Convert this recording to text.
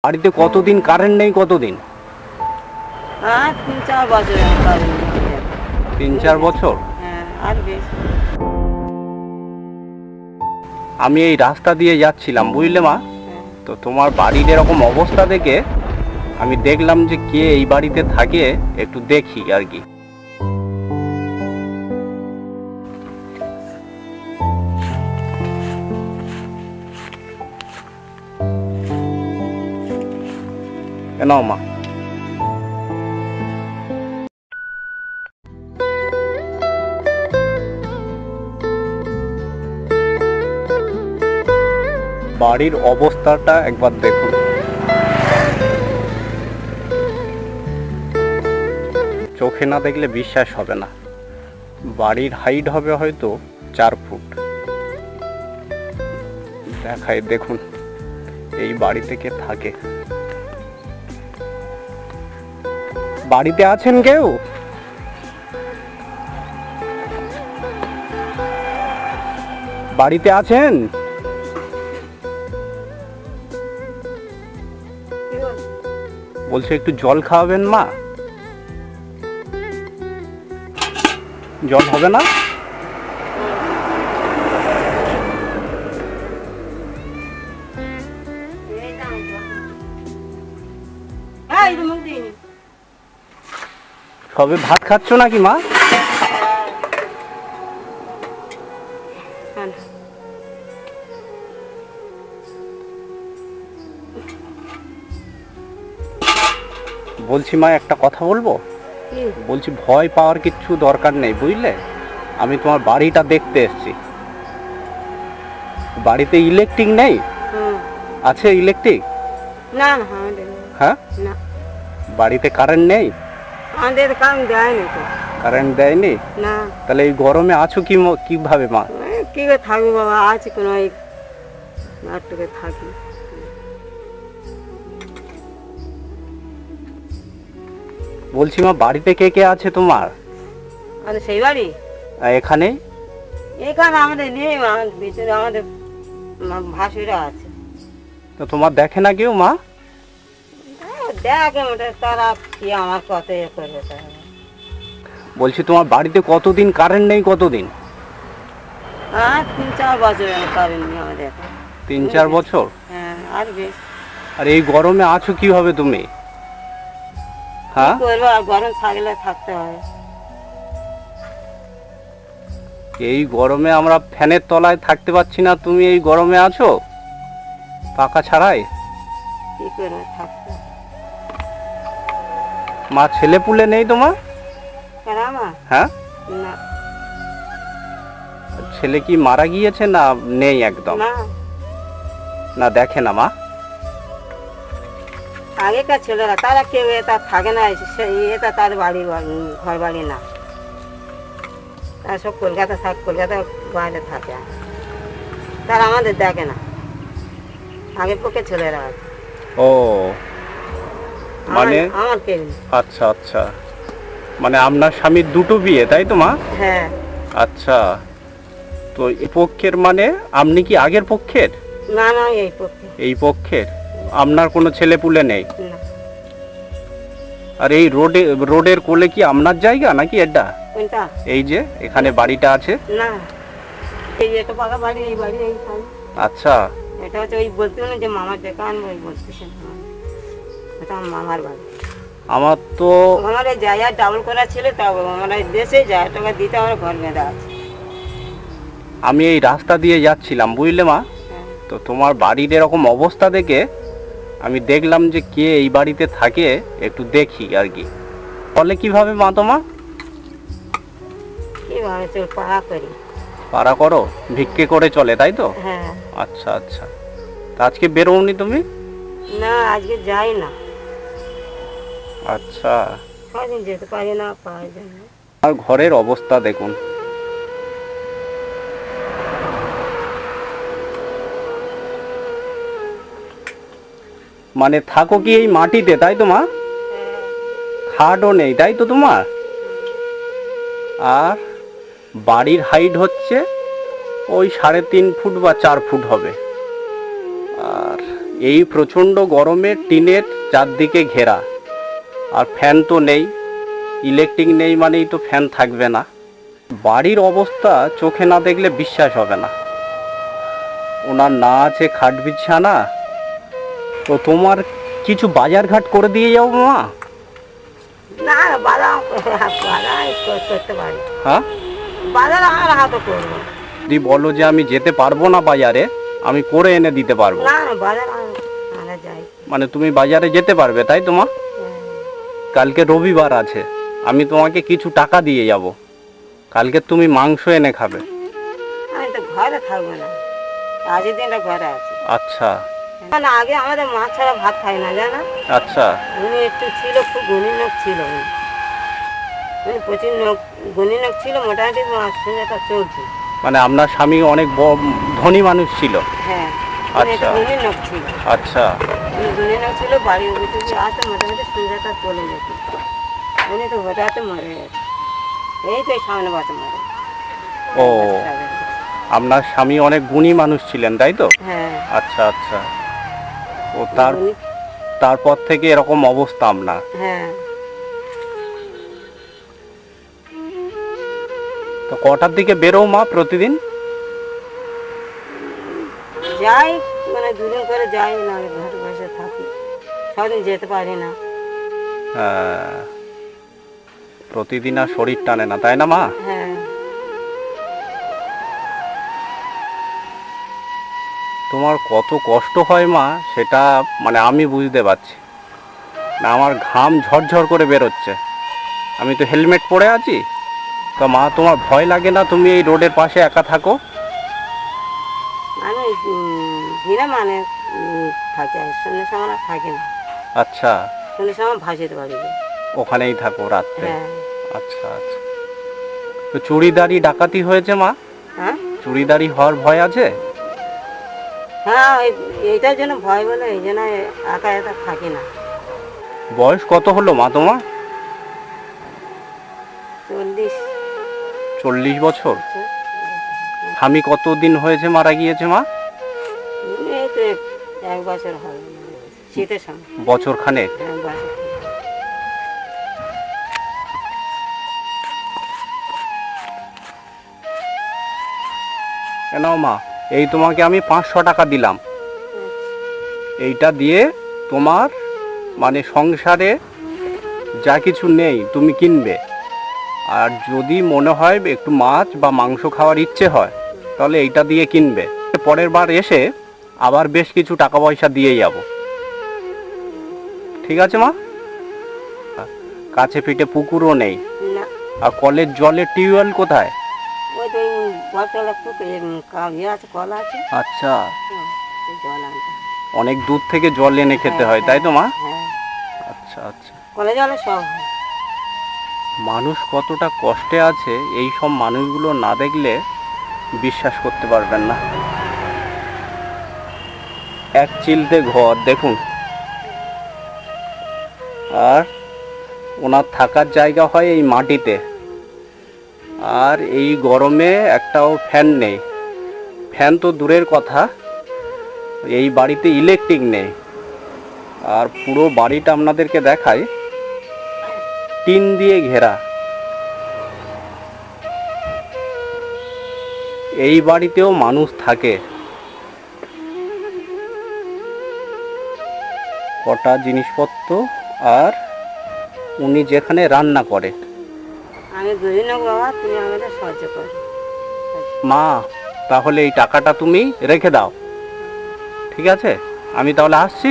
বাড়িতে কতদিন কারেন্ট নেই? কতদিন? 3-4 বছর কারেন্ট নেই। 3-4 বছর? হ্যাঁ, আর বেশি। আমি এই রাস্তা দিয়ে যাচ্ছিলাম, বুঝলে মা? হ্যাঁ। তো তোমার বাড়ির এরকম অবস্থা দেখে আমি দেখলাম যে কে এই বাড়িতে থাকে, একটু দেখি আর কি। কেন মা? বাড়ির অবস্থাটা একবার দেখুন। চোখে না দেখলে বিশ্বাস হবে না। বাড়ির হাইট হবে হয়তো 4 ফুট। দেখাই, দেখুন এই বাড়িতে কে থাকে। বাড়িতে আছেন কেউ? বাড়িতে আছেন? বলছে একটু জল খাওয়াবেন মা? জল হবে না? সবে ভাত খাচ্ছ নাকি মা? বলছি মা, একটা কথা বলবো? বলছি ভয় পাওয়ার কিচ্ছু দরকার নেই, বুঝলে? আমি তোমার বাড়িটা দেখতে এসেছি। বাড়িতে ইলেকট্রিক নেই? আছে ইলেকট্রিক? না। হ্যাঁ, না, বাড়িতে কারেন্ট নেই? আমাদের কারেন্ট দেয়নি তো। কারেন্ট দেয়নি? না। তাহলে এই গরমে আছো কিভাবে মা? কি করে থাকবো বাবা, আছে কোনো একটুকে থাকি। বলছি মা, বাড়িতে কে কে আছে তোমার? আমাদের সেই বাড়ি এখানে? এখানে আমাদের নেই, আমাদের ভিতরে আমাদের ভাসুরা আছে। তো তোমার দেখে না কেউ মা? দেখে ওটা, তারা কি আমার কত করবে তারা। বলছি তোমার বাড়িতে কতদিন কারেন্ট নেই? কতদিন? 3-4 বছর কারেন্ট নেই আমাদের। 3-4 বছর? হ্যাঁ, আর বেশি। আর এই গরমে আছো কিভাবে তুমি? হ্যাঁ, করবো, আর গরম থাকলে থাকতে হবে। এই গরমে আমরা ফ্যানের তলায় থাকতে পারছি না, তুমি এই গরমে আছো পাখা ছাড়াই? কি করবো, থাকতে হবে। মা, ছেলে পুলে নেই তোমার? কেন আমার? হ্যাঁ, না। ছেলে কি মারা গিয়েছে না নেই একদম? না, না দেখে না মা? আগেকার ছেলেরা তারা কেউ এটা থাকে না, এটা তার বাড়ি, ঘর বাড়ি না। তারা সব কলকাতা বাইরে থাকে। তারা আমাদের দেখে না, আগের পক্ষে ছেলেরা আছে। ও, মানে আমার কেউ নেই। আচ্ছা আচ্ছা, মানে আপনার স্বামীর দুটো বিয়ে, তাই তো মা? হ্যাঁ। আচ্ছা, তো এই পক্ষের মানে আপনি কি আগের পক্ষের? না, এই পক্ষে। এই পক্ষের? আপনার কোনো ছেলে পুলে নেই? না। আর এই রোডের কোলে কি আপনার জায়গা নাকি এটা? কোনটা? এই যে এখানে বাড়িটা আছে? না, এই এটা পাকা বাড়ি, এই বাড়ি এইখানে। আচ্ছা, এটা হচ্ছে ওই বলতে না যে মামার দোকান, ওই বলতেছেন এটা আমার মামার বাড়ি। আমার তো আমার এই জায়গা ডাবল করা ছিল, তাও আমরা দেশে যায় টাকা দিতে আমরা ঘর বেঁধে আছে। আমি এই রাস্তা দিয়ে যাচ্ছিলাম, বুঝলে মা? হ্যাঁ। তো তোমার বাড়ির এরকম অবস্থা দেখে আমি দেখলাম যে কে এই বাড়িতে থাকে, একটু দেখি আর কি। বলে কিভাবে মা তোমার? কিভাবে চল পাড়া করি। পাড়া করো? ভিক্ষে করে চলে, তাই তো? হ্যাঁ। আচ্ছা আচ্ছা, তা আজকে বেরোওনি তুমি? না, আজকে যাই না। আচ্ছা, কদিন যেতে পারি না, পাওয়া যায় না। আর ঘরের অবস্থা দেখুন। মানে থাকো কি এই মাটিতে, তাই তো মা? খাটও নেই, তাই তো তোমার? আর বাড়ির হাইট হচ্ছে ওই 3.5 ফুট বা 4 ফুট হবে। আর এই প্রচণ্ড গরমে টিনের চারদিকে ঘেরা, আর ফ্যান তো নেই, ইলেকট্রিক নেই মানেই তো ফ্যান থাকবে না। বাড়ির অবস্থা চোখে না দেখলে বিশ্বাস হবে না। ওনার না আছে খাট বিছানা, তো তোমার কিছু বাজার ঘাট করে দিয়ে যাও মা। না বাজার করতে পারি, হ্যাঁ বাজার আমার হাতে করবো। যদি বলো যে আমি যেতে পারবো না বাজারে, আমি করে এনে দিতে পারবো। না বাজার আমরা যাই। মানে তুমি বাজারে যেতে পারবে তাই তো মা? কালকে রবিবার আছে, আমি তোমাকে কিছু টাকা দিয়ে যাব, কালকে তুমি মাংস এনে খাবে। আমি তো ঘরে থাকবো না, আজকের দিনটা ঘরে আছি। আচ্ছা না আগে আমাদের মাছ ছাড়া ভাত খাই না জানা। আচ্ছা। উনি একটু ছিল, খুব গুণী লোক ছিল উনি, প্রচুর গুণী লোক ছিল, মোটামুটি মাছ সংসারটা চলছে। মানে আপনার স্বামী অনেক ধনী মানুষ ছিল? হ্যাঁ আচ্ছা গুণী লোক ছিল। আচ্ছা উনি গুণী লোক ছিল, বাড়ির উঠে আসতে মোটামুটি সংসারটা চলে যেত। উনি তো হঠাৎ মরে গেছে, এই তো সামনে বছর মরে। ও, আপনার স্বামী অনেক গুণী মানুষ ছিলেন তাই তো? হ্যাঁ। আচ্ছা আচ্ছা। ও তারপর থেকে এরকম অবস্থা আপনার? হ্যাঁ। তো কটার দিকে বেরো মা প্রতিদিন? যাই মানে দুদিন করে যাই, না ঘরে বসে থাকি, সবদিন যেতে পারি না। হ্যাঁ, প্রতিদিন আর শরীর টানে না তাই না মা? হ্যাঁ। তোমার কত কষ্ট হয় মা, সেটা মানে আমি বুঝতে পারছি না। আমার ঘাম ঝরঝর করে বেরোচ্ছে, আমি তো হেলমেট পরে আছি। তো মা তোমার ভয় লাগে না তুমি এই রোডের পাশে একা থাকো? আমি দিনে মানে থাকি, সন্ধ্যে সময় থাকি না। আচ্ছা, সন্ধ্যে সময় ভাসিতে পারি, ওখানেই থাকো রাত্রে? হ্যাঁ। আচ্ছা আচ্ছা। তো চুরিদারি ডাকাতি হয়েছে মা? হ্যাঁ চুরিদারি হওয়ার ভয় আছে? হ্যাঁ, এইটার জন্য ভয় বলে এই জন্য একা একা থাকি না। বয়স কত হলো মা তোমার? 40। 40 বছর। স্বামী কতদিন হয়েছে মারা গিয়েছে মা? এই তো 1 বছর হয়, শীতের সময়। বছর খানেক? হ্যাঁ, বছর। কেন মা, এই তোমাকে আমি 500 টাকা দিলাম, এইটা দিয়ে তোমার মানে সংসারে যা কিছু নেই তুমি কিনবে। আর যদি মনে হয় একটু মাছ বা মাংস খাওয়ার ইচ্ছে হয় তাহলে এইটা দিয়ে কিনবে। পরের বার এসে আবার বেশ কিছু টাকা পয়সা দিয়ে যাব, ঠিক আছে মা? কাছে পিঠে পুকুরও নেই, না আর কলের জলের টিউবওয়েল কোথায়? ওই তো বছর আছে, কল আছে। আচ্ছা, জল আনতে হয়। অনেক দূর থেকে জল এনে খেতে হয় তাই তো মা? হ্যাঁ, আচ্ছা আচ্ছা। কলে জলে সব হয়। মানুষ কতটা কষ্টে আছে এই সব মানুষগুলো না দেখলে বিশ্বাস করতে পারবেন না। এক চিলতে ঘর দেখুন, আর ওনার থাকার জায়গা হয় এই মাটিতে, আর এই গরমে একটাও ফ্যান নেই। ফ্যান তো দূরের কথা, এই বাড়িতে ইলেকট্রিক নেই। আর পুরো বাড়িটা আপনাদেরকে দেখাই, টিন দিয়ে ঘেরা। এই বাড়িতেও মানুষ থাকে। কটা জিনিসপত্র, আর উনি যেখানে রান্না করে। আমি বুঝি না বাবা, তুমি আমাদের সাহায্য করো। মা, তাহলে এই টাকাটা তুমি রেখে দাও, ঠিক আছে? আমি তাহলে আসছি।